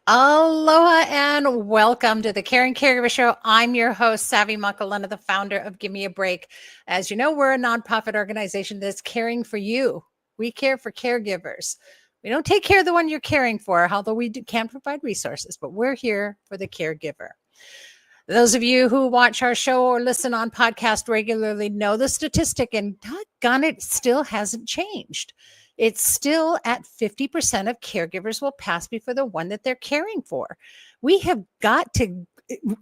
Aloha and welcome to the Caring Caregiver Show. I'm your host, Savy, the founder of Gimme a Break. As you know, we're a nonprofit organization that's caring for you. We care for caregivers. We don't take care of the one you're caring for, although can provide resources, but we're here for the caregiver. Those of you who watch our show or listen on podcast regularly know the statistic, and doggone it, still hasn't changed. It's still at 50% of caregivers will pass before the one that they're caring for. We have got to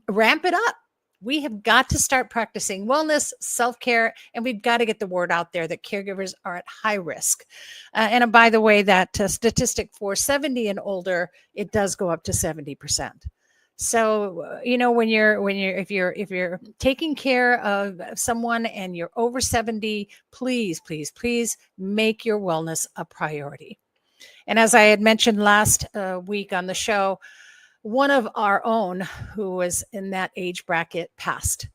ramp it up. We have got to start practicing wellness, self-care, and we've got to get the word out there that caregivers are at high risk. And by the way, that statistic for 70 and older, it does go up to 70%. So, if you're taking care of someone and you're over 70, please make your wellness a priority. And as I had mentioned last week on the show, one of our own who was in that age bracket passed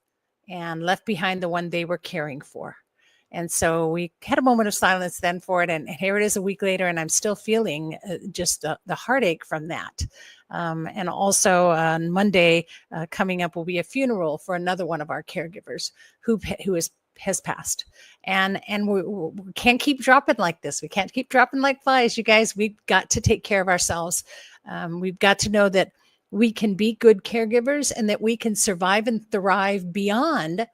and left behind the one they were caring for. And so we had a moment of silence then for it. And here it is a week later, and I'm still feeling just the heartache from that. And also on Monday coming up will be a funeral for another one of our caregivers who has passed. And we can't keep dropping like this. We can't keep dropping like flies, you guys. We've got to take care of ourselves. We've got to know that we can be good caregivers and that we can survive and thrive beyond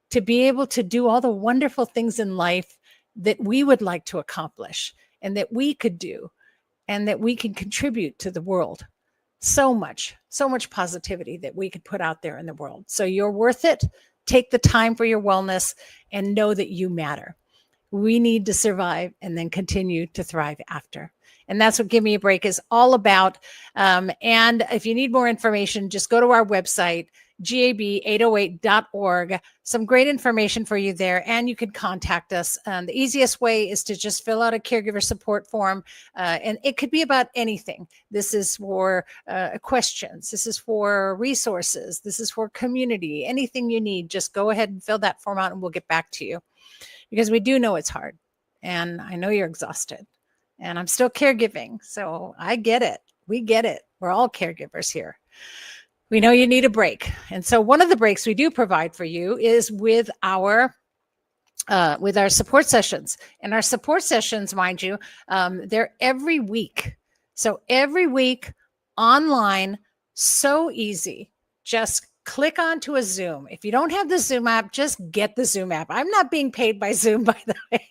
to be able to do all the wonderful things in life that we would like to accomplish and that we could do and that we can contribute to the world. So much positivity that we could put out there in the world. So you're worth it. Take the time for your wellness and know that you matter. We need to survive and then continue to thrive after. And that's what Give Me a Break is all about. And if you need more information, just go to our website, gab808.org. Some great information for you there, and you can contact us. The easiest way is to just fill out a caregiver support form, and it could be about anything. This is for questions. This is for resources. This is for community. Anything you need, just go ahead and fill that form out, and we'll get back to you. Because we do know it's hard, and I know you're exhausted, and I'm still caregiving, so I get it. We get it. We're all caregivers here. We know you need a break. And so one of the breaks we do provide for you is with our support sessions. And our support sessions, mind you, they're every week. So every week online, so easy. Just click onto a Zoom. If you don't have the Zoom app, just get the Zoom app. I'm not being paid by Zoom, by the way.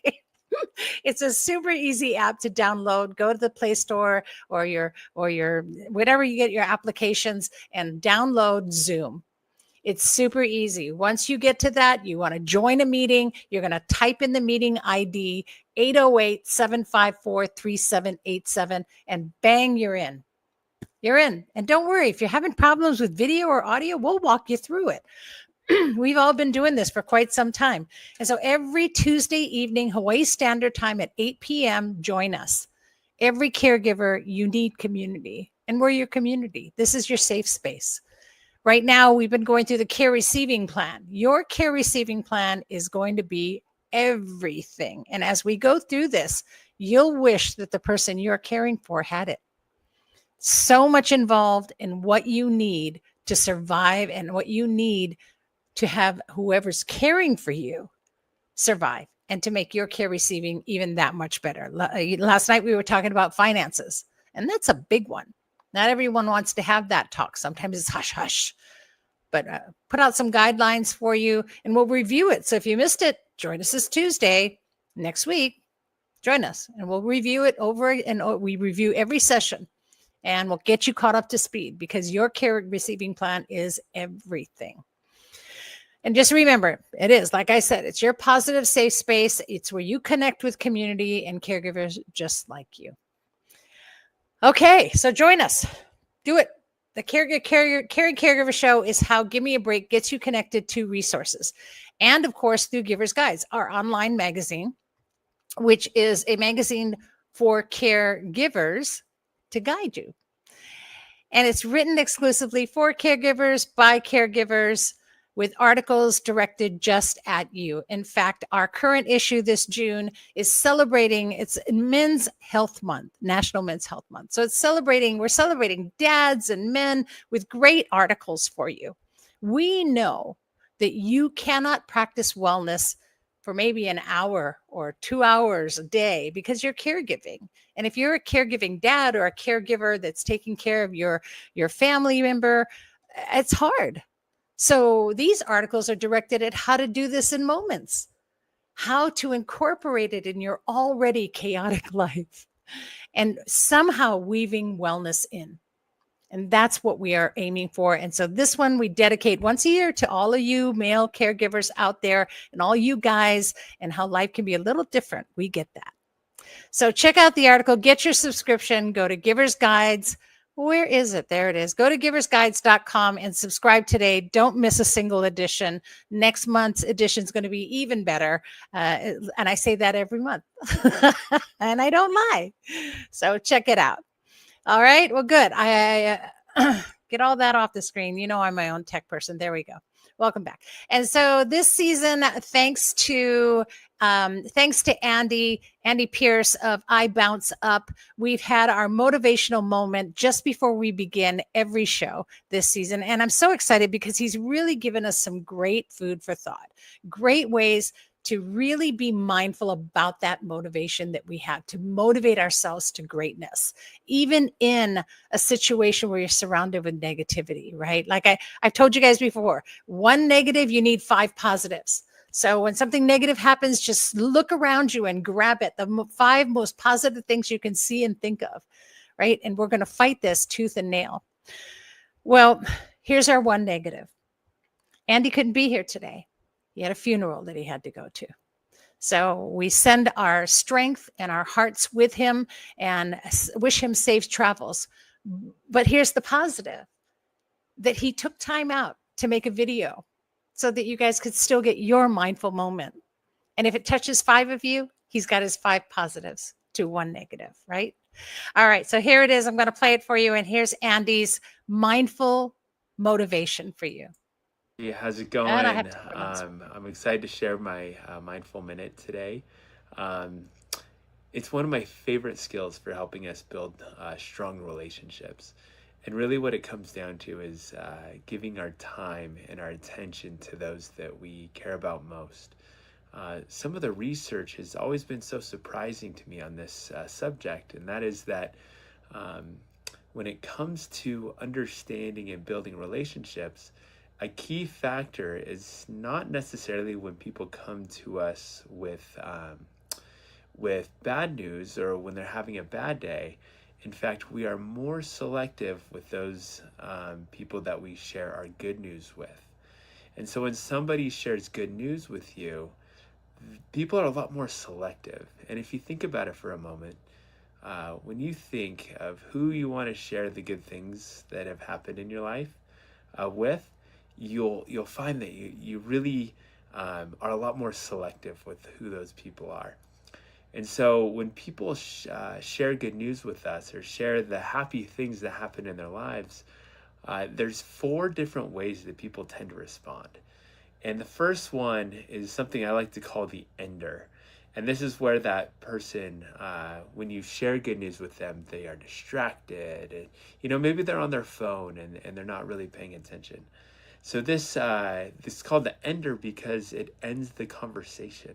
It's a super easy app to download. Go to the Play Store or your whatever you get your applications and download Zoom. It's super easy. Once you get to that, you want to join a meeting, you're going to type in the meeting ID 808-754-3787 and bang, you're in. You're in. And don't worry, if you're having problems with video or audio, we'll walk you through it. We've all been doing this for quite some time. And so every Tuesday evening, Hawaii Standard Time at 8 p.m., join us. Every caregiver, you need community. And we're your community. This is your safe space. Right now, we've been going through the care receiving plan. Your care receiving plan is going to be everything. And as we go through this, you'll wish that the person you're caring for had it. So much involved in what you need to survive and what you need to have whoever's caring for you survive and to make your care receiving even that much better. Last night we were talking about finances, and that's a big one. Not everyone wants to have that talk. Sometimes it's hush hush, but put out some guidelines for you and we'll review it. So if you missed it, join us this Tuesday next week. Join us and we'll review it over, and we review every session and we'll get you caught up to speed because your care receiving plan is everything. And just remember, it is, like I said, it's your positive, safe space. It's where you connect with community and caregivers just like you. Okay, so join us. Do it. The Caring Caregiver Show is how Give Me a Break gets you connected to resources. And, of course, through Giver's Guides, our online magazine, which is a magazine for caregivers to guide you. And it's written exclusively for caregivers, by caregivers, with articles directed just at you. In fact, our current issue this June is celebrating, it's Men's Health Month, National Men's Health Month. So we're celebrating dads and men with great articles for you. We know that you cannot practice wellness for maybe an hour or 2 hours a day because you're caregiving. And if you're a caregiving dad or a caregiver that's taking care of your family member, it's hard. So these articles are directed at how to do this in moments, how to incorporate it in your already chaotic life, and somehow weaving wellness in. And that's what we are aiming for. And so this one we dedicate once a year to all of you male caregivers out there and all you guys, and how life can be a little different. We get that. So check out the article, get your subscription, go to Givers Guides. Where is it? There it is. Go to giversguides.com and subscribe today. Don't miss a single edition. Next month's edition is going to be even better. And I say that every month. And I don't lie. So check it out. All right. Well, good. I get all that off the screen. You know, I'm my own tech person. There we go. Welcome back. And so this season, thanks to Andy Pierce of iBOUNCE Up, we've had our motivational moment just before we begin every show this season. And I'm so excited because he's really given us some great food for thought, great ways to really be mindful about that motivation that we have to motivate ourselves to greatness, even in a situation where you're surrounded with negativity, right? Like I've told you guys before, one negative, you need 5 positives. So when something negative happens, just look around you and grab it, the 5 most positive things you can see and think of, right? And we're going to fight this tooth and nail. Well, here's our one negative. Andy couldn't be here today. He had a funeral that he had to go to. So we send our strength and our hearts with him and wish him safe travels. But here's the positive, that he took time out to make a video so that you guys could still get your mindful moment. And if it touches 5 of you, he's got his 5 positives to 1 negative, right? All right, so here it is. I'm going to play it for you. And here's Andy's mindful motivation for you. Hey, how's it going? I'm excited to share my mindful minute today. Um, it's one of my favorite skills for helping us build strong relationships. And really, what it comes down to is giving our time and our attention to those that we care about most. Some of the research has always been so surprising to me on this subject, and that is that when it comes to understanding and building relationships, a key factor is not necessarily when people come to us with bad news or when they're having a bad day. In fact, we are more selective with those people that we share our good news with. And so when somebody shares good news with you, people are a lot more selective. And if you think about it for a moment, when you think of who you want to share the good things that have happened in your life with, you'll find that you really are a lot more selective with who those people are. And so when people share good news with us or share the happy things that happen in their lives, there's 4 different ways that people tend to respond. And the first one is something I like to call the ender. And this is where that person, when you share good news with them, they are distracted. And, maybe they're on their phone and they're not really paying attention. So this is called the ender because it ends the conversation.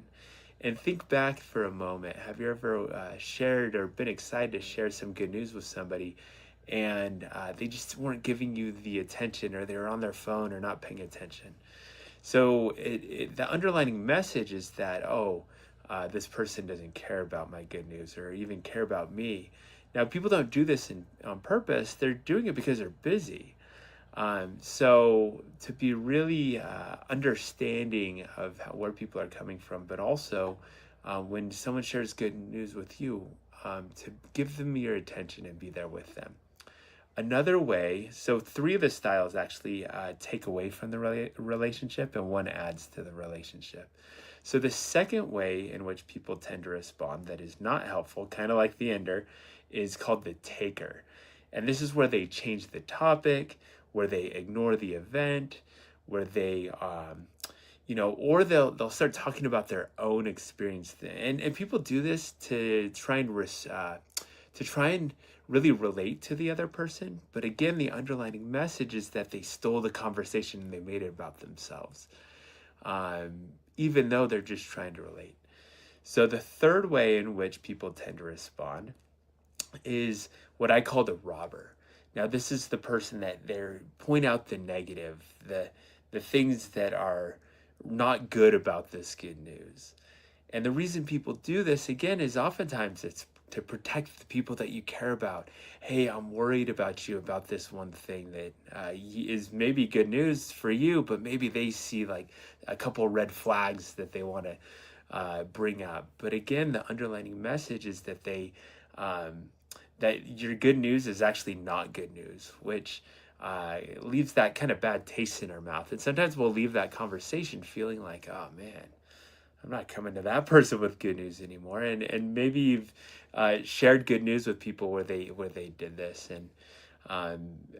And think back for a moment. Have you ever shared or been excited to share some good news with somebody and they just weren't giving you the attention, or they were on their phone or not paying attention? So the underlying message is that, this person doesn't care about my good news or even care about me. Now, people don't do this on purpose. They're doing it because they're busy. So to be really understanding of where people are coming from, but also when someone shares good news with you, to give them your attention and be there with them. Another way, so 3 of the styles actually take away from the relationship and 1 adds to the relationship. So the second way in which people tend to respond that is not helpful, kind of like the ender, is called the taker. And this is where they change the topic, where they ignore the event, where they, or they'll start talking about their own experience, and people do this to try and really relate to the other person. But again, the underlying message is that they stole the conversation and they made it about themselves, even though they're just trying to relate. So the third way in which people tend to respond is what I call the robber. Now, this is the person that they're point out the negative, the things that are not good about this good news. And the reason people do this, again, is oftentimes it's to protect the people that you care about. Hey, I'm worried about you about this one thing that is maybe good news for you, but maybe they see like a couple red flags that they want to bring up. But again, the underlying message is that that your good news is actually not good news, which leaves that kind of bad taste in our mouth. And sometimes we'll leave that conversation feeling like, oh man, I'm not coming to that person with good news anymore. And maybe you've shared good news with people where they did this. And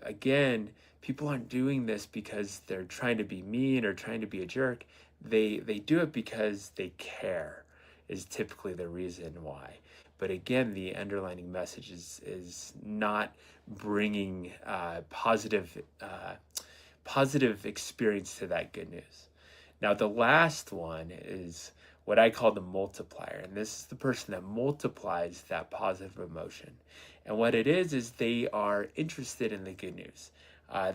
again, people aren't doing this because they're trying to be mean or trying to be a jerk. They do it because they care, is typically the reason why. But again, the underlying message is not bringing positive experience to that good news. Now, the last one is what I call the multiplier. And this is the person that multiplies that positive emotion. And what it is they are interested in the good news.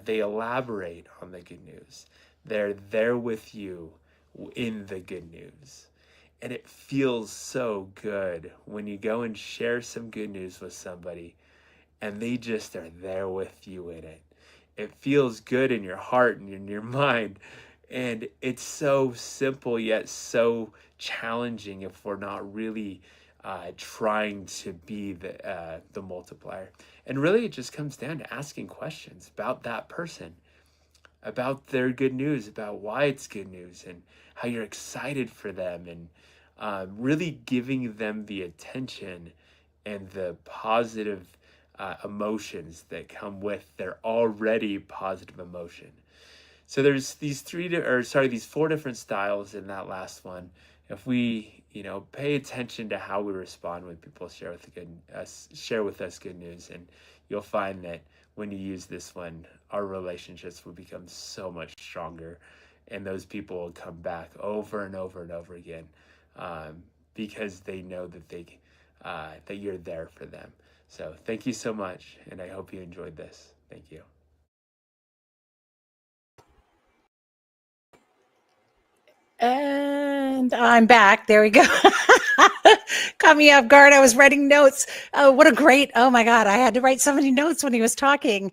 They elaborate on the good news. They're there with you in the good news. And it feels so good when you go and share some good news with somebody and they just are there with you in it. It feels good in your heart and in your mind. And it's so simple yet so challenging if we're not really trying to be the multiplier. And really it just comes down to asking questions about that person, about their good news, about why it's good news and how you're excited for them, and really giving them the attention and the positive emotions that come with their already positive emotion. So there's these these 4 different styles in that last one. If we, pay attention to how we respond when people share with us good news, and you'll find that when you use this one, our relationships will become so much stronger, and those people will come back over and over and over again, because they know that that you're there for them. So thank you so much, and I hope you enjoyed this. Thank you. And I'm back. There we go. Caught me off guard. I was writing notes. Oh my God. I had to write so many notes when he was talking.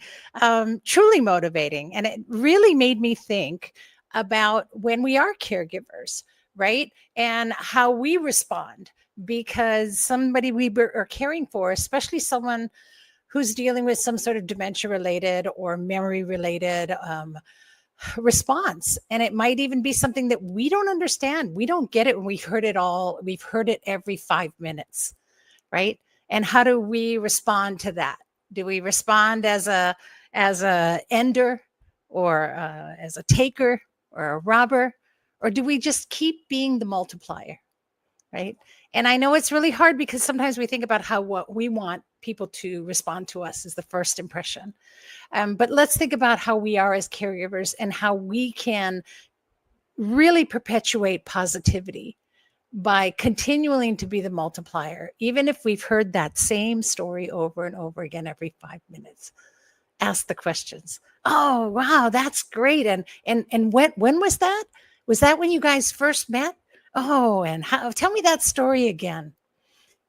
Truly motivating. And it really made me think about when we are caregivers, right? And how we respond, because somebody we are caring for, especially someone who's dealing with some sort of dementia related or memory related response. And it might even be something that we don't understand. We don't get it when we've heard it all. We've heard it every 5 minutes, right? And how do we respond to that? Do we respond as a ender, or as a taker, or a robber? Or do we just keep being the multiplier, right? And I know it's really hard because sometimes we think about what we want people to respond to us is the first impression. But let's think about how we are as caregivers and how we can really perpetuate positivity by continuing to be the multiplier, even if we've heard that same story over and over again every 5 minutes. Ask the questions. Oh, wow, that's great. And when was that? Was that when you guys first met? Oh, and tell me that story again.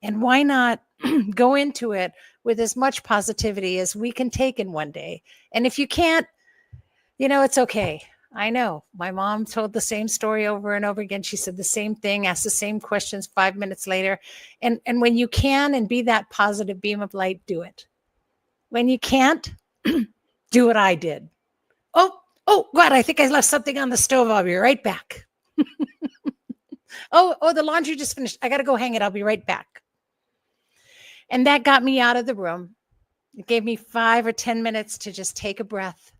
And why not go into it with as much positivity as we can take in one day? And if you can't, it's okay. I know my mom told the same story over and over again. She said the same thing, asked the same questions 5 minutes later. And when you can and be that positive beam of light, do it. When you can't, do what I did. Oh, God, I think I left something on the stove. I'll be right back. Oh, the laundry just finished. I got to go hang it. I'll be right back. And that got me out of the room. It gave me 5 or 10 minutes to just take a breath,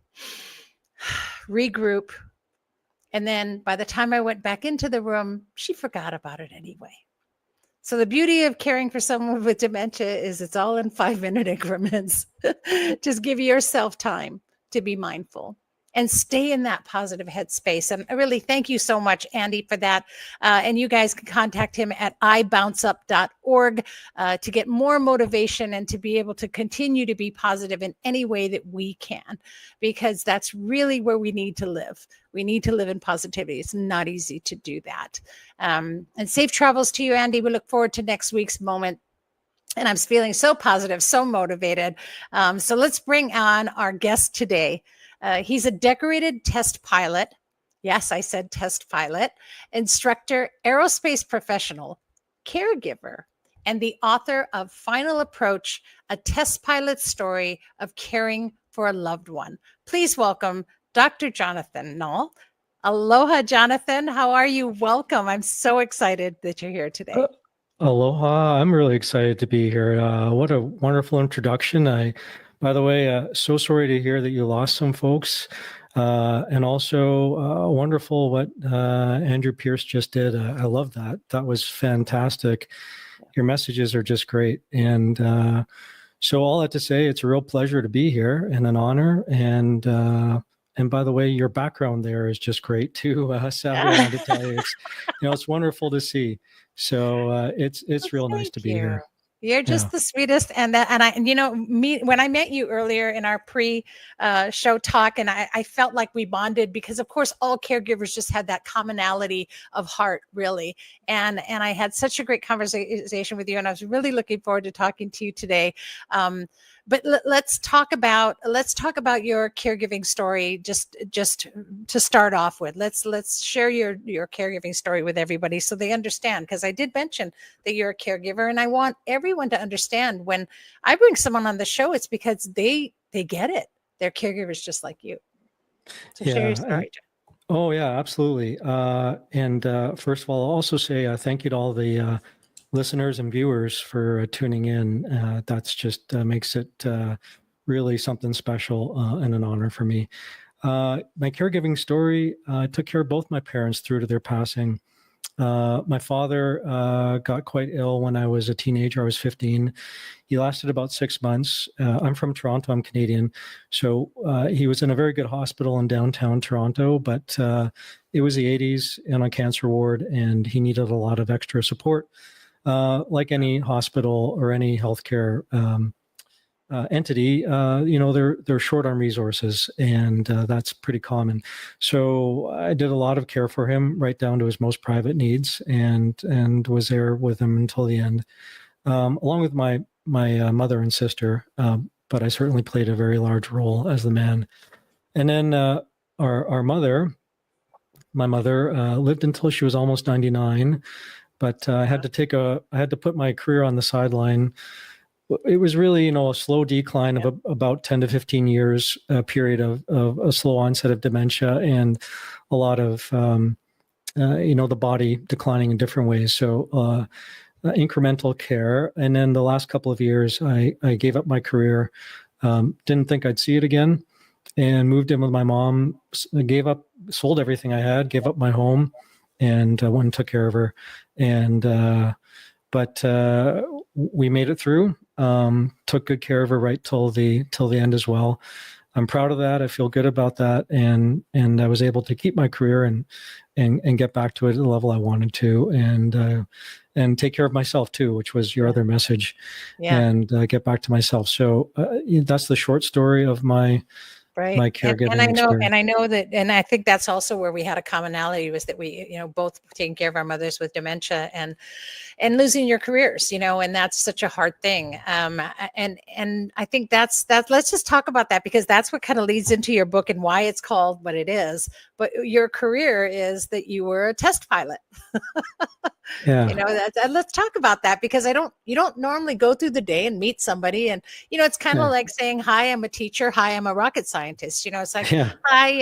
regroup, And then by the time I went back into the room, she forgot about it anyway. So the beauty of caring for someone with dementia is it's all in 5-minute increments. Just give yourself time to be mindful and stay in that positive headspace. And I really thank you so much, Andy, for that. And you guys can contact him at iBOUNCEUP.org to get more motivation and to be able to continue to be positive in any way that we can, because that's really where we need to live. We need to live in positivity. It's not easy to do that. And safe travels to you, Andy. We look forward to next week's moment. And I'm feeling so positive, so motivated. So let's bring on our guest today. He's a decorated test pilot. Yes, I said test pilot, instructor, aerospace professional, caregiver, and the author of Final Approach, a test pilot story of caring for a loved one. Please welcome Dr. Jonathan Knaul. Aloha, Jonathan. How are you? Welcome. I'm so excited that you're here today. Aloha. I'm really excited to be here. What a wonderful introduction. By the way, so sorry to hear that you lost some folks. And also wonderful what Andrew Pierce just did. I love that. That was fantastic. Your messages are just great. And so all that to say, it's a real pleasure to be here and an honor. And by the way, your background there is just great too. Savy, I wanted to tell you, it's wonderful to see. So it's real nice to be here. You're just the sweetest. And when I met you earlier in our pre-show talk, and I felt like we bonded because, of course, all caregivers just had that commonality of heart, really. And I had such a great conversation with you, and I was really looking forward to talking to you today. But let's talk about your caregiving story just to start off with. Let's share your caregiving story with everybody so they understand, because I did mention that you're a caregiver, and I want everyone to understand when I bring someone on the show, it's because they get it. They're caregivers just like you. So share your story, John. Oh yeah, absolutely. And first of all, I'll also say thank you to all the listeners and viewers for tuning in. That's just makes it really something special and an honor for me. My caregiving story, I took care of both my parents through to their passing. My father got quite ill when I was a teenager. I was 15. He lasted about 6 months. I'm from Toronto. I'm Canadian. So he was in a very good hospital in downtown Toronto, but it was the 80s in a cancer ward, and he needed a lot of extra support. Like any hospital or any healthcare entity, they're short on resources, and that's pretty common. So I did a lot of care for him, right down to his most private needs, and was there with him until the end, along with my mother and sister. But I certainly played a very large role as the man. And then our mother, my mother, lived until she was almost 99. But I had to put my career on the sideline. It was really, a slow decline of about 10 to 15 years, a period of a slow onset of dementia and a lot of, the body declining in different ways. So incremental care. And then the last couple of years, I gave up my career, didn't think I'd see it again, and moved in with my mom, sold everything I had, gave up my home, and went and took care of her. And but we made it through. Took good care of her right till the end as well. I'm proud of that. I feel good about that, and I was able to keep my career and get back to it at the level I wanted to, and take care of myself too, which was your other message, and get back to myself. So that's the short story of my caregiving. And I know that, and I think that's also where we had a commonality, was that we, both taking care of our mothers with dementia and losing your careers, and that's such a hard thing. And I think that's let's just talk about that, because that's what kind of leads into your book and why it's called what it is. But your career is that you were a test pilot. Let's talk about that, because you don't normally go through the day and meet somebody, and it's kind of like saying, hi, I'm a teacher, hi, I'm a rocket scientist. It's like, hi,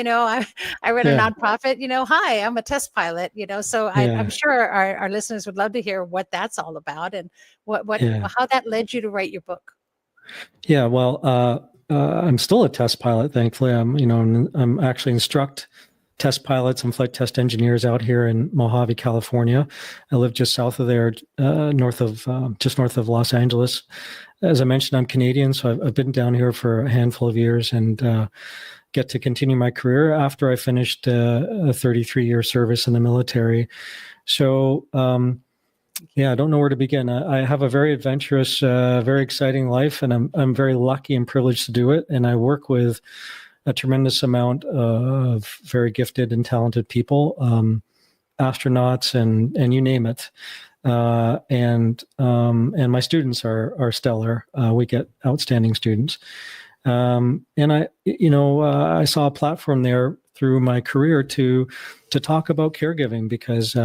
I run a nonprofit, hi, I'm a test pilot. So I'm sure our listeners would love to hear what that's all about, and how that led you to write your book. Yeah, well, I'm still a test pilot, thankfully. I'm actually instruct test pilots and flight test engineers out here in Mojave, California. I live just south of there, just north of Los Angeles. As I mentioned, I'm Canadian, so I've been down here for a handful of years and get to continue my career after I finished a 33-year service in the military. So, I don't know where to begin. I have a very adventurous, very exciting life, and I'm very lucky and privileged to do it. And I work with a tremendous amount of very gifted and talented people, astronauts, and you name it. And my students are stellar. We get outstanding students. And I saw a platform there through my career to talk about caregiving because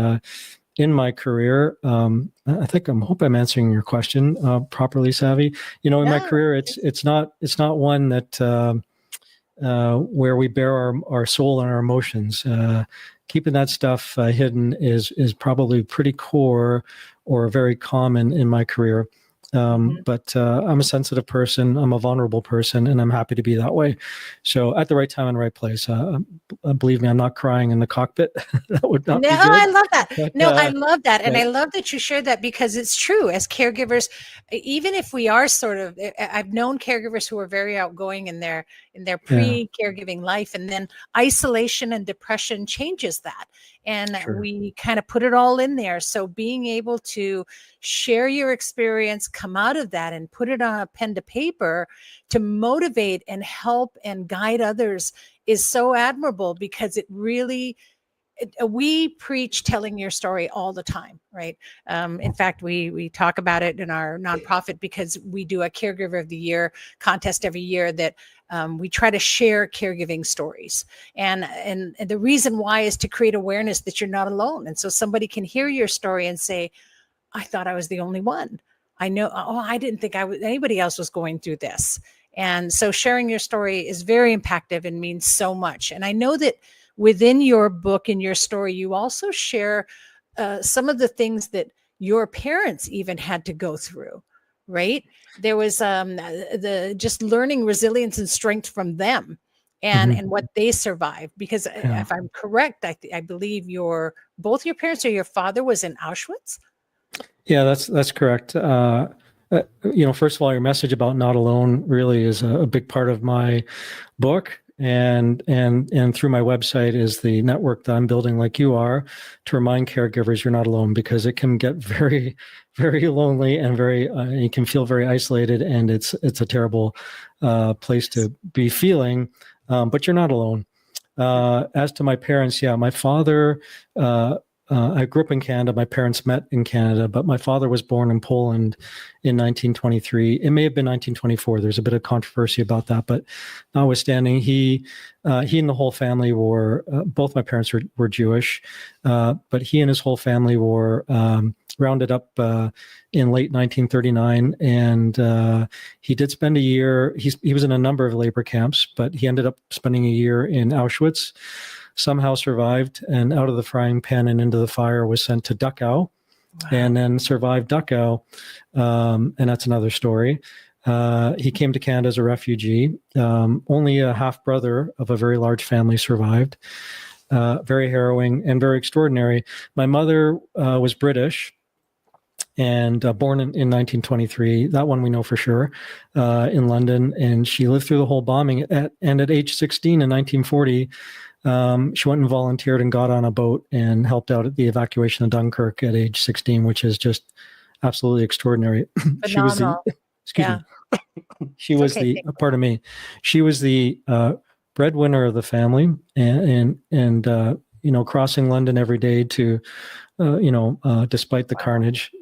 in my career, I hope I'm answering your question properly, Savy. In my career, it's not one that where we bear our soul and our emotions. Keeping that stuff hidden is probably pretty core or very common in my career. But I'm a sensitive person, I'm a vulnerable person, and I'm happy to be that way. So at the right time and right place, believe me, I'm not crying in the cockpit. That would not be good. I love that. But, I love that. And I love that you shared that because it's true. As caregivers, even if we are I've known caregivers who are very outgoing in their pre-caregiving life, and then isolation and depression changes that. And we kind of put it all in there. So being able to share your experience, come out of that and put it on a pen to paper to motivate and help and guide others is so admirable because it really, we preach telling your story all the time, right? In fact, we talk about it in our nonprofit because we do a Caregiver of the Year contest every year that we try to share caregiving stories. And the reason why is to create awareness that you're not alone. And so somebody can hear your story and say, I thought I was the only one. I didn't think anybody else was going through this. And so sharing your story is very impactful and means so much. And I know that within your book and your story, you also share some of the things that your parents even had to go through, right? There was the just learning resilience and strength from them and what they survived. Because if I'm correct, I believe both your parents or your father was in Auschwitz. Yeah, that's correct. First of all, your message about not alone really is a big part of my book. And through my website is the network that I'm building like you are to remind caregivers you're not alone, because it can get very, very lonely and you can feel very isolated, and it's a terrible place to be feeling, but you're not alone. As to my parents, my father, I grew up in Canada. My parents met in Canada, but my father was born in Poland in 1923. It may have been 1924. There's a bit of controversy about that, but notwithstanding, he and the whole family were, both my parents were Jewish, but he and his whole family were rounded up in late 1939. And he did spend a year, he was in a number of labor camps, but he ended up spending a year in Auschwitz. Somehow survived, and out of the frying pan and into the fire was sent to Dachau. Wow. And then survived Dachau. And that's another story. He came to Canada as a refugee. Only a half brother of a very large family survived. Very harrowing and very extraordinary. My mother was British and born in 1923. That one we know for sure, in London. And she lived through the whole bombing. And at age 16 in 1940, she went and volunteered and got on a boat and helped out at the evacuation of Dunkirk at age 16, which is just absolutely extraordinary. She was the breadwinner of the family, and crossing London every day to, despite the carnage.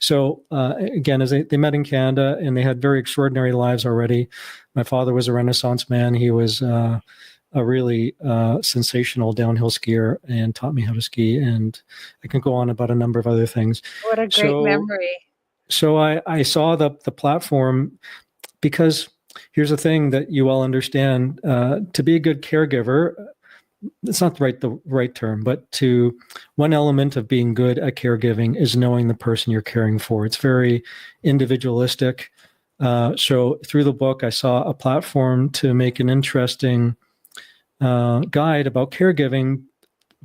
So again, as they met in Canada, and they had very extraordinary lives already. My father was a Renaissance man. He was a really sensational downhill skier and taught me how to ski. And I can go on about a number of other things. What a great memory. So I saw the platform because here's the thing that you all understand. To be a good caregiver, it's not the right term, but one element of being good at caregiving is knowing the person you're caring for. It's very individualistic. So through the book, I saw a platform to make an interesting guide about caregiving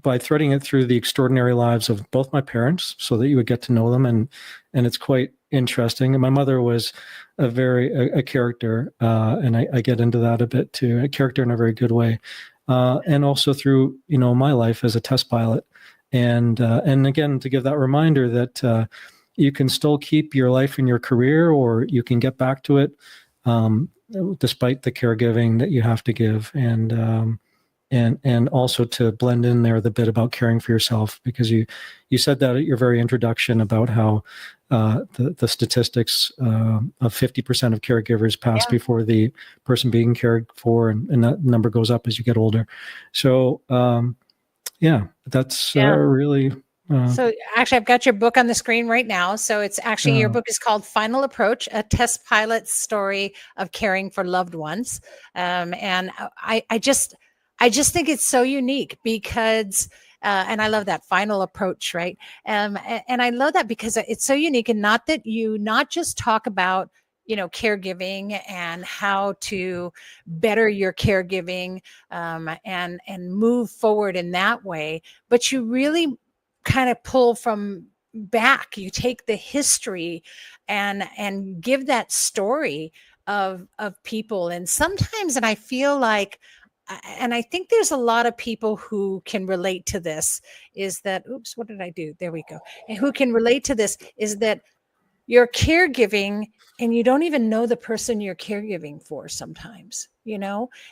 by threading it through the extraordinary lives of both my parents, so that you would get to know them, and it's quite interesting. And my mother was a character, and I get into that a bit too, a character in a very good way, and also through my life as a test pilot, and again, to give that reminder that you can still keep your life and your career, or you can get back to it, despite the caregiving that you have to give, and also to blend in there the bit about caring for yourself, because you said that at your very introduction about how the statistics of 50% of caregivers pass before the person being cared for, and that number goes up as you get older. So that's really. So actually, I've got your book on the screen right now. So it's actually, your book is called Final Approach, a test pilot's story of caring for loved ones. And I just think it's so unique because, and I love that final approach, right? And I love that because it's so unique, and not just talk about, caregiving and how to better your caregiving, and move forward in that way, but you really kind of pull from back. You take the history and give that story of people. And sometimes, and I feel like, and I think there's a lot of people who can relate to this, is that, oops, what did I do? There we go. And who can relate to this is that you're caregiving and you don't even know the person you're caregiving for sometimes,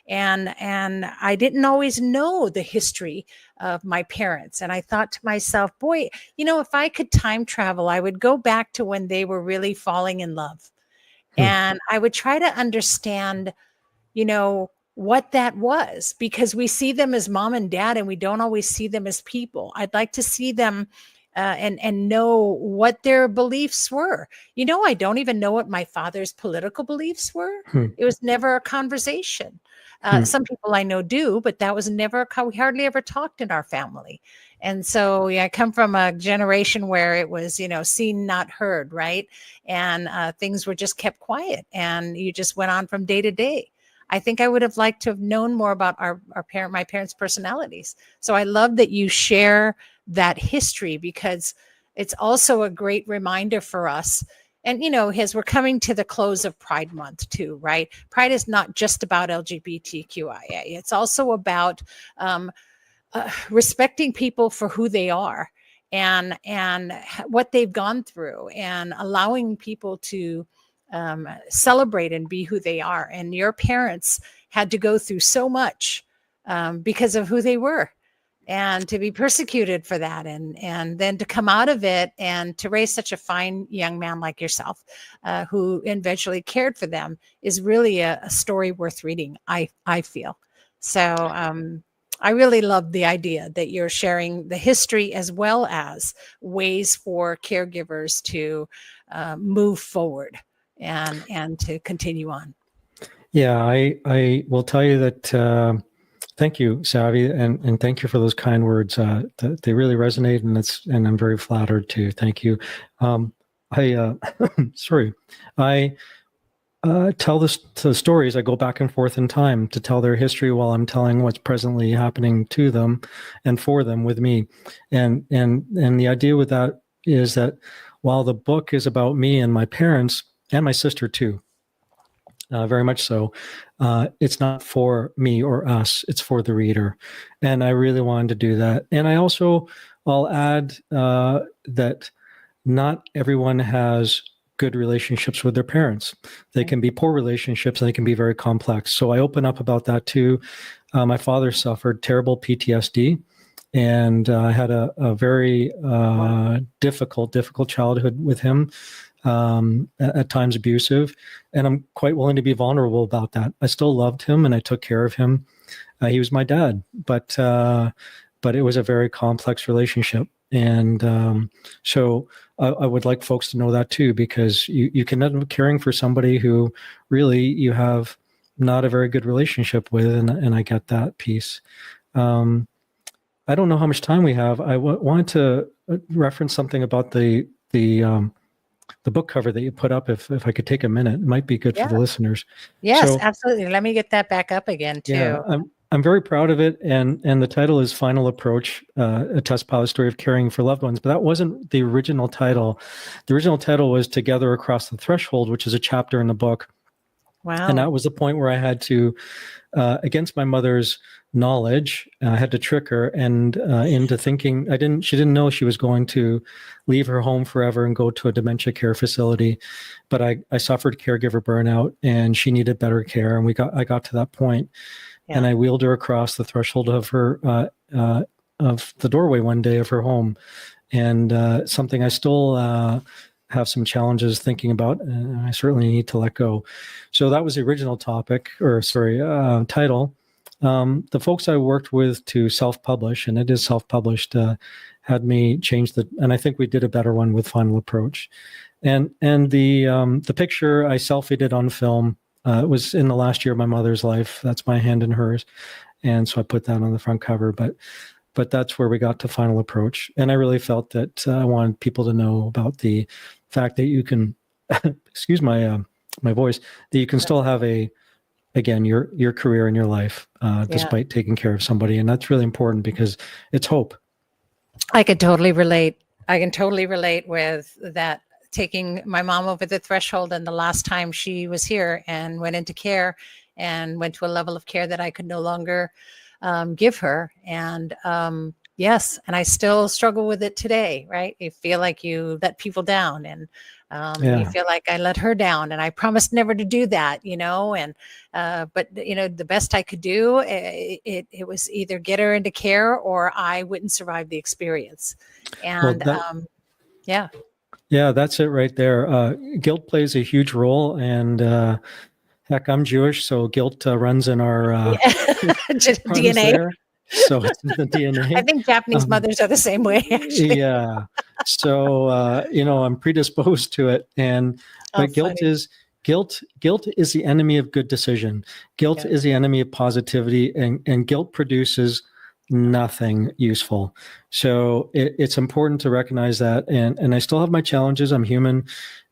and I didn't always know the history of my parents. And I thought to myself, boy, if I could time travel, I would go back to when they were really falling in love. And I would try to understand, what that was, because we see them as mom and dad and we don't always see them as people. I'd like to see them and know what their beliefs were. I don't even know what my father's political beliefs were. It was never a conversation. Some people I know do, but that was never, we hardly ever talked in our family. And so, I come from a generation where it was, seen, not heard, right? And things were just kept quiet, and you just went on from day to day. I think I would have liked to have known more about my parents' personalities. So I love that you share that history, because it's also a great reminder for us. And, as we're coming to the close of Pride Month too, right? Pride is not just about LGBTQIA. It's also about respecting people for who they are and what they've gone through, and allowing people to celebrate and be who they are. And your parents had to go through so much because of who they were, and to be persecuted for that, and then to come out of it and to raise such a fine young man like yourself, who eventually cared for them, is really a story worth reading, I feel. So I really love the idea that you're sharing the history as well as ways for caregivers to move forward and to continue on. Yeah, I will tell you that. Thank you, Savy, and thank you for those kind words. They really resonate, and I'm very flattered too. Thank you. I tell the stories. I go back and forth in time to tell their history while I'm telling what's presently happening to them and for them with me. And the idea with that is that while the book is about me and my parents and my sister too, very much so, it's not for me or us, it's for the reader. And I really wanted to do that. And I'll add that not everyone has good relationships with their parents. They can be poor relationships, and they can be very complex. So I open up about that too. My father suffered terrible PTSD, and I had a very difficult childhood with him. At times abusive, and I'm quite willing to be vulnerable about that. I still loved him and I took care of him. He was my dad, but it was a very complex relationship. And so I would like folks to know that too, because you can end up caring for somebody who really you have not a very good relationship with, and I get that piece. I don't know how much time we have. I wanted to reference something about the book cover that you put up. If I could take a minute, it might be good for the listeners. Yes, absolutely. Let me get that back up again too. Yeah, I'm very proud of it, and the title is Final Approach, a test pilot story of caring for loved ones. But that wasn't the original title. The original title was Together Across the Threshold, which is a chapter in the book. Wow. And that was the point where I had to, against my mother's knowledge, I had to trick her and into thinking she didn't know she was going to leave her home forever and go to a dementia care facility. But I suffered caregiver burnout, and she needed better care. And I got to that point. Yeah. And I wheeled her across the threshold of her of the doorway one day of her home, and something I still have some challenges thinking about, and I certainly need to let go. So that was the original title. The folks I worked with to self-publish, and it is self-published, had me change and I think we did a better one with Final Approach. And the picture I selfied on film. It was in the last year of my mother's life. That's my hand in hers. And so I put that on the front cover. But that's where we got to Final Approach. And I really felt that I wanted people to know about the fact that you can, excuse my voice, that you can still have your career in your life, despite taking care of somebody. And that's really important because it's hope. I can totally relate with that. Taking my mom over the threshold, and the last time she was here and went into care and went to a level of care that I could no longer give her. And yes, and I still struggle with it today, right? You feel like you let people down, and you feel like I let her down, and I promised never to do that, and but the best I could do, it was either get her into care or I wouldn't survive the experience. And yeah, that's it right there. Guilt plays a huge role, and heck, I'm Jewish, so guilt runs in our DNA. There. So it's in the DNA. I think Japanese mothers are the same way, actually. Yeah. So I'm predisposed to it, but guilt is the enemy of good decision. Guilt is the enemy of positivity, and guilt produces nothing useful. So it's important to recognize that. And I still have my challenges. I'm human,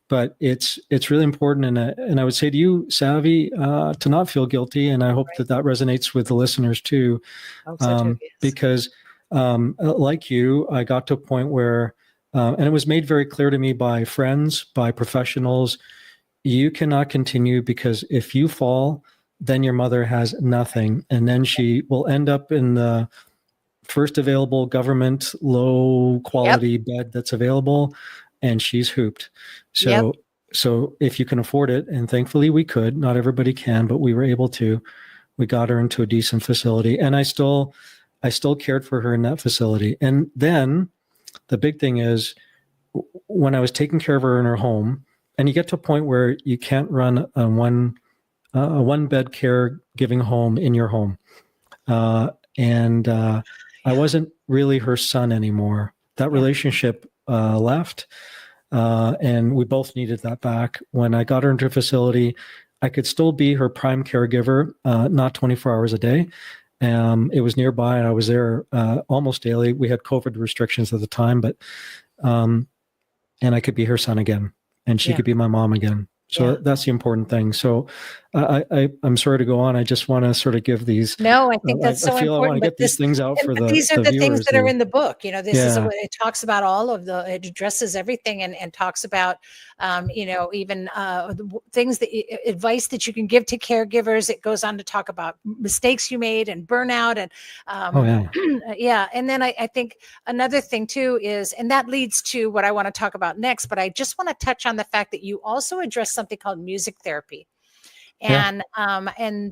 but it's really important. And I would say to you, Savy, to not feel guilty. And I hope that resonates with the listeners too. Because like you, I got to a point where, and it was made very clear to me by friends, by professionals, you cannot continue, because if you fall, then your mother has nothing. And then she will end up in the first available government low quality bed that's available, and she's hooped. So if you can afford it, and thankfully we could, not everybody can, but we were able to, we got her into a decent facility, and I still cared for her in that facility. And then the big thing is, when I was taking care of her in her home, and you get to a point where you can't run a one bed caregiving home in your home. I wasn't really her son anymore. That relationship left, and we both needed that back. When I got her into a facility, I could still be her prime caregiver, not 24 hours a day. It was nearby, and I was there almost daily. We had COVID restrictions at the time, but and I could be her son again, and she could be my mom again. So that's the important thing. So I'm sorry to go on. I just want to sort of give these. No, I think that's so important. I want to get these things out for these are the things that are in the book. This is it talks about all of it addresses everything, and talks about, even things advice that you can give to caregivers. It goes on to talk about mistakes you made and burnout, and And then I think another thing too is, and that leads to what I want to talk about next, but I just want to touch on the fact that you also address something called music therapy. And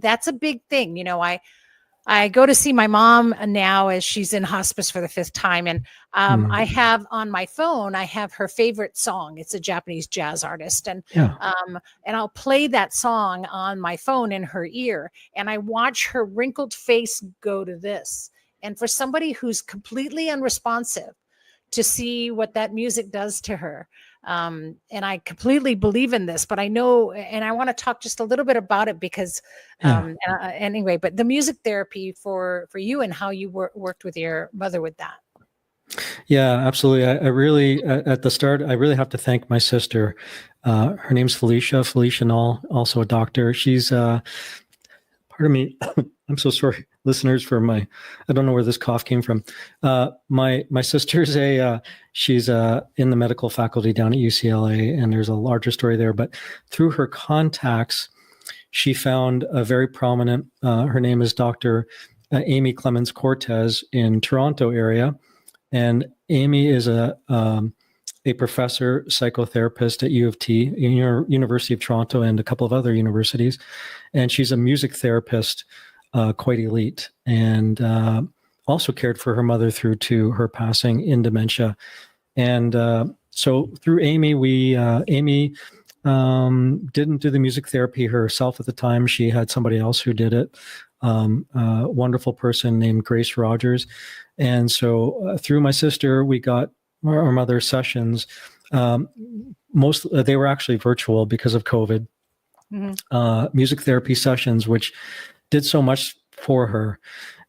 that's a big thing. I go to see my mom now as she's in hospice for the 5th time. And I have on my phone, I have her favorite song. It's a Japanese jazz artist. And I'll play that song on my phone in her ear. And I watch her wrinkled face go to this. And for somebody who's completely unresponsive, to see what that music does to her. And I completely believe in this, but I know, and I want to talk just a little bit about it because, anyway, but the music therapy for you and how you worked with your mother with that. Yeah, absolutely. I really, at the start, I really have to thank my sister. Her name's Felicia Knaul, also a doctor. She's, pardon me, I'm so sorry. listeners for I don't know where this cough came from. My sister's she's in the medical faculty down at UCLA, and there's a larger story there. But through her contacts, she found a very prominent, her name is Dr. Amy Clemens Cortez in Toronto area. And Amy is a professor, psychotherapist at U of T, University of Toronto, and a couple of other universities. And she's a music therapist, quite elite, and also cared for her mother through to her passing in dementia. And so through Amy, Amy didn't do the music therapy herself at the time. She had somebody else who did it, a wonderful person named Grace Rogers. And so through my sister, we got our mother's sessions. They were actually virtual because of COVID. Music therapy sessions, which did so much for her.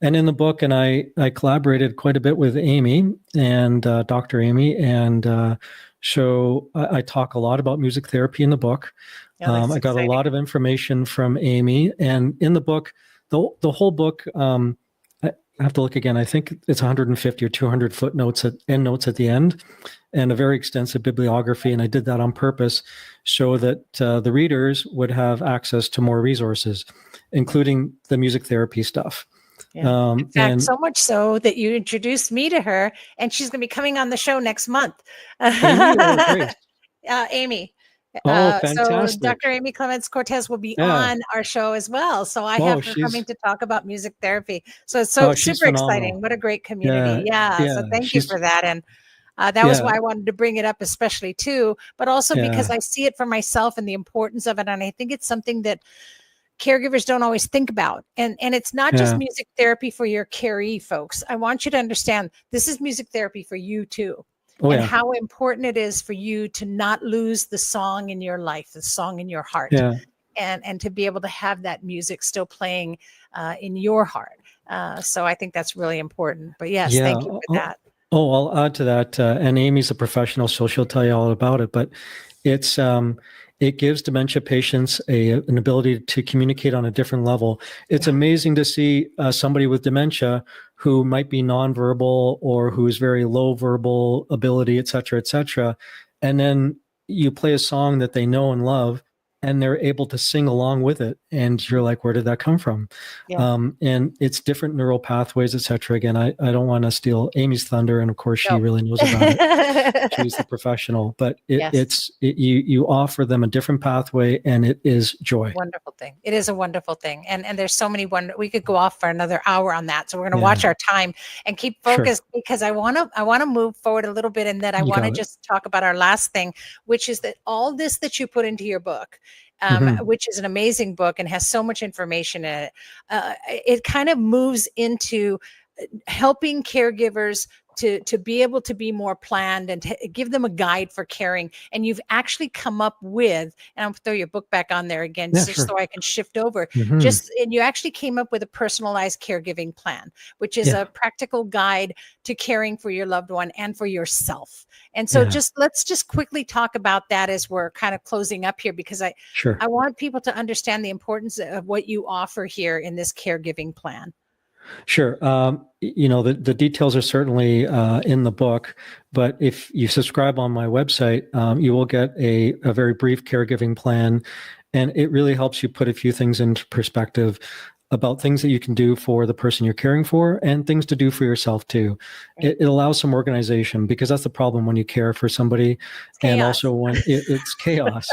And in the book, and I collaborated quite a bit with Amy and Dr. Amy, and so I talk a lot about music therapy in the book. I got exciting. A lot of information from Amy, and in the book, the whole book, I have to look again. I think it's 150 or 200 footnotes endnotes at the end, and a very extensive bibliography. And I did that on purpose so that the readers would have access to more resources, including the music therapy stuff. Yeah. In fact, so much so that you introduced me to her, and she's going to be coming on the show next month. Amy. Oh, fantastic. So Dr. Amy Clemens Cortez will be on our show as well. So I have her coming to talk about music therapy. So it's super exciting. What a great community. So thank you for that. And that was why I wanted to bring it up, especially too, but also because I see it for myself and the importance of it. And I think it's something that caregivers don't always think about. And it's not just music therapy for your caree folks. I want you to understand this is music therapy for you too. How important it is for you to not lose the song in your life, the song in your heart, and to be able to have that music still playing in your heart. So I think that's really important. But yes, thank you for that. I'll add to that. And Amy's a professional, so she'll tell you all about it. But it's it gives dementia patients an ability to communicate on a different level. It's amazing to see somebody with dementia who might be nonverbal or who's very low verbal ability, et cetera, and then you play a song that they know and love, and they're able to sing along with it. And you're like, where did that come from? And it's different neural pathways, et cetera. Again, I don't want to steal Amy's thunder. And of course, she really knows about it. She's the professional. But you offer them a different pathway, and it is joy. Wonderful thing. It is a wonderful thing. And there's so many we could go off for another hour on that. So we're going to watch our time and keep focused because I want to move forward a little bit. And then I want to just talk about our last thing, which is that all this that you put into your book, which is an amazing book and has so much information in it. It kind of moves into helping caregivers to be able to be more planned and to give them a guide for caring. And you've actually come up with, and I'll throw your book back on there again, so I can shift over. And you actually came up with a personalized caregiving plan, which is a practical guide to caring for your loved one and for yourself. And so let's just quickly talk about that as we're kind of closing up here, because I want people to understand the importance of what you offer here in this caregiving plan. Sure. The details are certainly in the book, but if you subscribe on my website, you will get a very brief caregiving plan, and it really helps you put a few things into perspective about things that you can do for the person you're caring for and things to do for yourself too. It allows some organization, because that's the problem when you care for somebody. And also when it's chaos,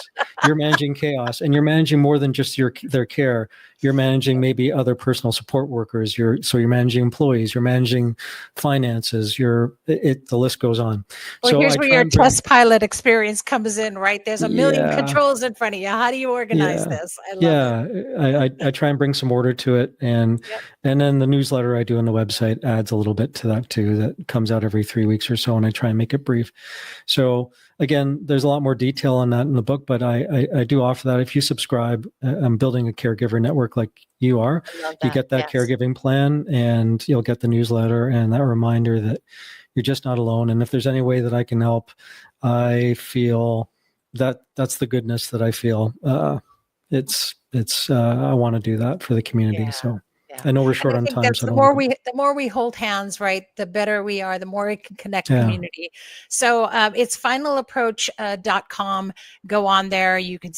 you're managing chaos, and you're managing more than just their care. You're managing maybe other personal support workers. You're managing employees, you're managing finances, the list goes on. Well, so here's where your test pilot experience comes in, right? There's a million controls in front of you. How do you organize this? I love it. I try and bring some order to it. And then the newsletter I do on the website adds a little bit to that too. That comes out every 3 weeks or so, and I try and make it brief. So again, there's a lot more detail on that in the book, but I do offer that. If you subscribe, I'm building a caregiver network like you are. You get that caregiving plan, and you'll get the newsletter and that reminder that you're just not alone. And if there's any way that I can help, I feel that's the goodness that I feel. I want to do that for the community. I know we're And short I on think time, that's so I don't want to. the more we hold hands, right, the better we are, the more we can connect Yeah. community. So it's finalapproach.com. Go on there. You can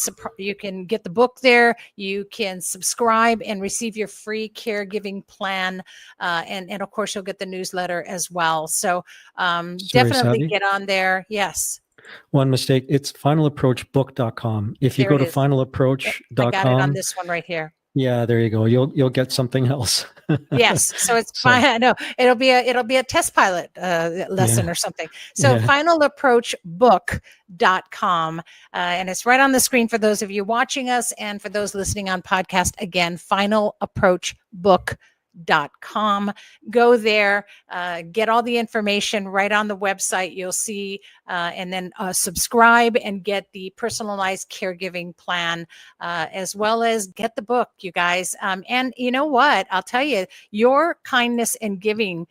get the book there. You can subscribe and receive your free caregiving plan. And of course, you'll get the newsletter as well. So Sorry, definitely Savy. get on there. Yes. One mistake. It's finalapproachbook.com. If you There go it to is. Yep, I got it on finalapproach.com, this one right here. yeah, there you go. You'll get something else. Yes, so it's So, fine. No, it'll be a test pilot lesson or something. So Yeah. finalapproachbook.com, and it's right on the screen for those of you watching us and for those listening on podcast. Again, finalapproachbook.com. Go there, get all the information right on the website. You'll see, and then subscribe and get the personalized caregiving plan, as well as get the book, you guys. And you know what? I'll tell you, your kindness and giving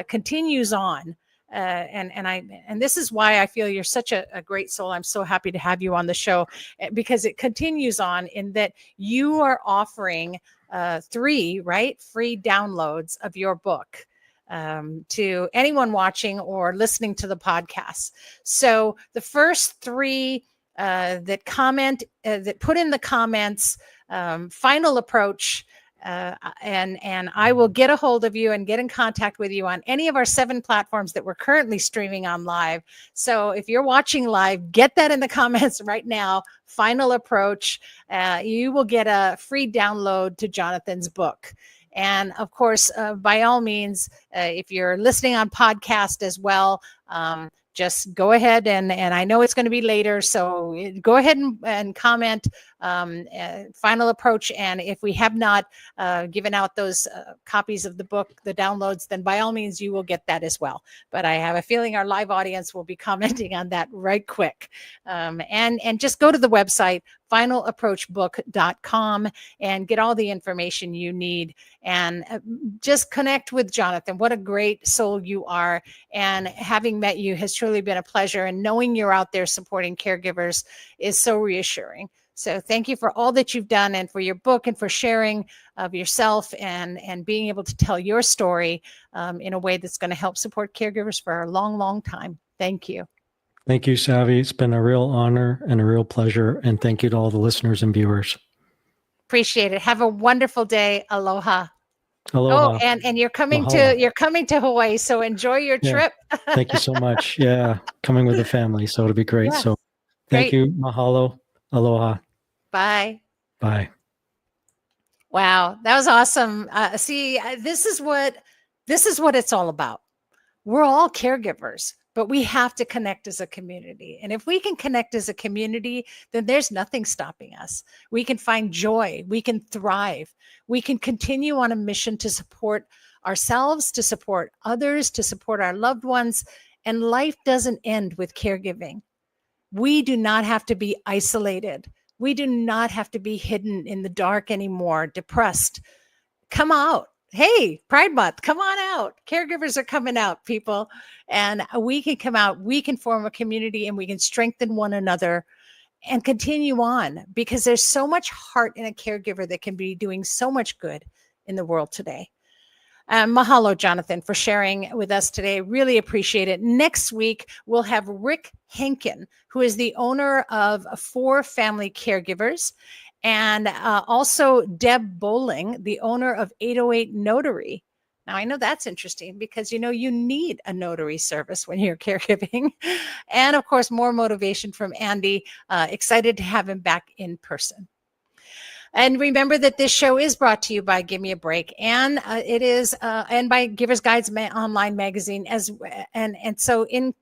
continues on. And this is why I feel you're such a great soul. I'm so happy to have you on the show, because it continues on in that you are offering 3 free downloads of your book to anyone watching or listening to the podcast. So the first 3 that comment, that put in the comments, final approach, and I will get a hold of you and get in contact with you on any of our 7 platforms that we're currently streaming on live. So if you're watching live, get that in the comments right now. Final approach. You will get a free download to Jonathan's book. And of course, by all means, if you're listening on podcast as well, just go ahead and I know it's going to be later, so go ahead and comment final approach. And if we have not given out those copies of the book, the downloads, then by all means you will get that as well. But I have a feeling our live audience will be commenting on that right quick. And just go to the website finalapproachbook.com and get all the information you need, and just connect with Jonathan. What a great soul you are, and having met you has truly been a pleasure, and knowing you're out there supporting caregivers is so reassuring. So thank you for all that you've done, and for your book, and for sharing of yourself, and being able to tell your story in a way that's going to help support caregivers for a long, long time. Thank you. Thank you, Savy. It's been a real honor and a real pleasure. And thank you to all the listeners and viewers. Appreciate it. Have a wonderful day. Aloha. Aloha. Oh, and you're coming Mahalo. to Hawaii, so enjoy your trip. Thank you so much. Yeah, coming with the family, so it'll be great. Yes, so thank you. Mahalo. Aloha. Bye. Bye. Wow, that was awesome. This is what it's all about. We're all caregivers, but we have to connect as a community. And if we can connect as a community, then there's nothing stopping us. We can find joy. We can thrive. We can continue on a mission to support ourselves, to support others, to support our loved ones. And life doesn't end with caregiving. We do not have to be isolated. We do not have to be hidden in the dark anymore, depressed. Come out. Hey, Pride Month, come on out. Caregivers are coming out, people. And we can come out, we can form a community, and we can strengthen one another and continue on, because there's so much heart in a caregiver that can be doing so much good in the world today. Mahalo, Jonathan, for sharing with us today. Really appreciate it. Next week, we'll have Rick Henkin, who is the owner of 4 Family Caregivers, and also Deb Bowling, the owner of 808 Notary. Now, I know that's interesting, because, you need a notary service when you're caregiving. And of course, more motivation from Andy. Excited to have him back in person. And remember that this show is brought to you by Gimme a Break, and it is and by Givers Guides online magazine and so in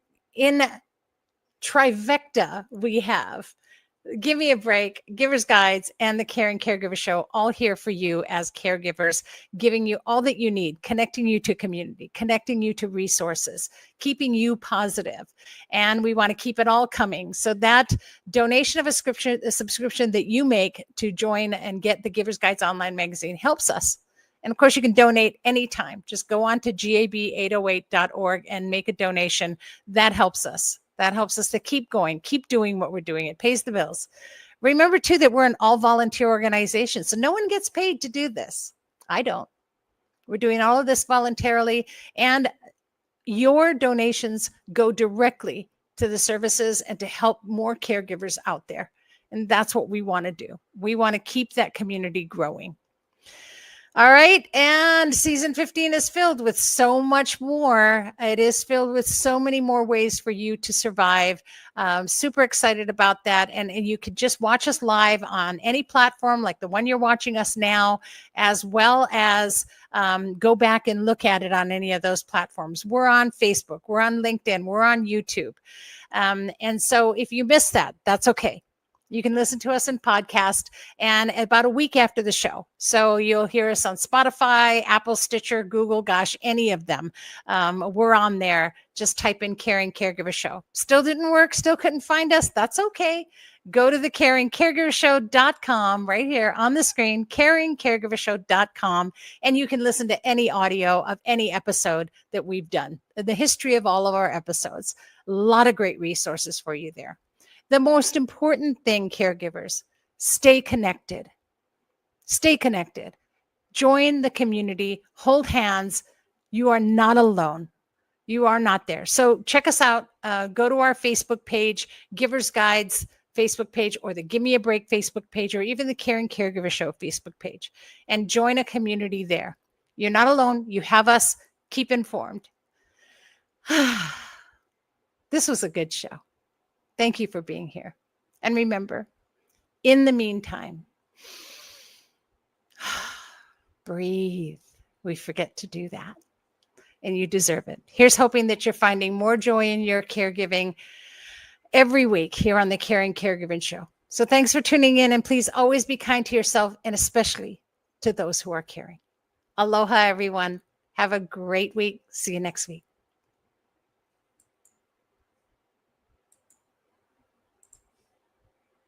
trifecta we have Gimme a Break, Givers Guides, and the Caring Caregiver Show, all here for you as caregivers, giving you all that you need, connecting you to community, connecting you to resources, keeping you positive. And we want to keep it all coming. So that donation of a subscription that you make to join and get the Givers Guides online magazine helps us. And of course, you can donate anytime. Just go on to gab808.org and make a donation. That helps us. That helps us to keep going, keep doing what we're doing. It pays the bills. Remember, too, that we're an all-volunteer organization, so no one gets paid to do this. I don't. We're doing all of this voluntarily, and your donations go directly to the services and to help more caregivers out there. And that's what we want to do. We want to keep that community growing. All right. And season 15 is filled with so much more. It is filled with so many more ways for you to survive. Super excited about that. And you could just watch us live on any platform like the one you're watching us now, as well as go back and look at it on any of those platforms. We're on Facebook, we're on LinkedIn, we're on YouTube. And so if you missed that, that's okay. You can listen to us in podcast and about a week after the show. So you'll hear us on Spotify, Apple, Stitcher, Google, gosh, any of them. We're on there. Just type in Caring Caregiver Show. Still didn't work. Still couldn't find us. That's okay. Go to the caringcaregivershow.com right here on the screen, caringcaregivershow.com, and you can listen to any audio of any episode that we've done, the history of all of our episodes. A lot of great resources for you there. The most important thing, caregivers, stay connected. Stay connected. Join the community. Hold hands. You are not alone. You are not there. So check us out. Go to our Facebook page, Givers Guides Facebook page, or the Gimme a Break Facebook page, or even the Caring Caregiver Show Facebook page, and join a community there. You're not alone. You have us. Keep informed. This was a good show. Thank you for being here. And remember, in the meantime, breathe. We forget to do that. And you deserve it. Here's hoping that you're finding more joy in your caregiving every week here on the Caring Caregiving Show. So thanks for tuning in, and please always be kind to yourself and especially to those who are caring. Aloha, everyone. Have a great week. See you next week.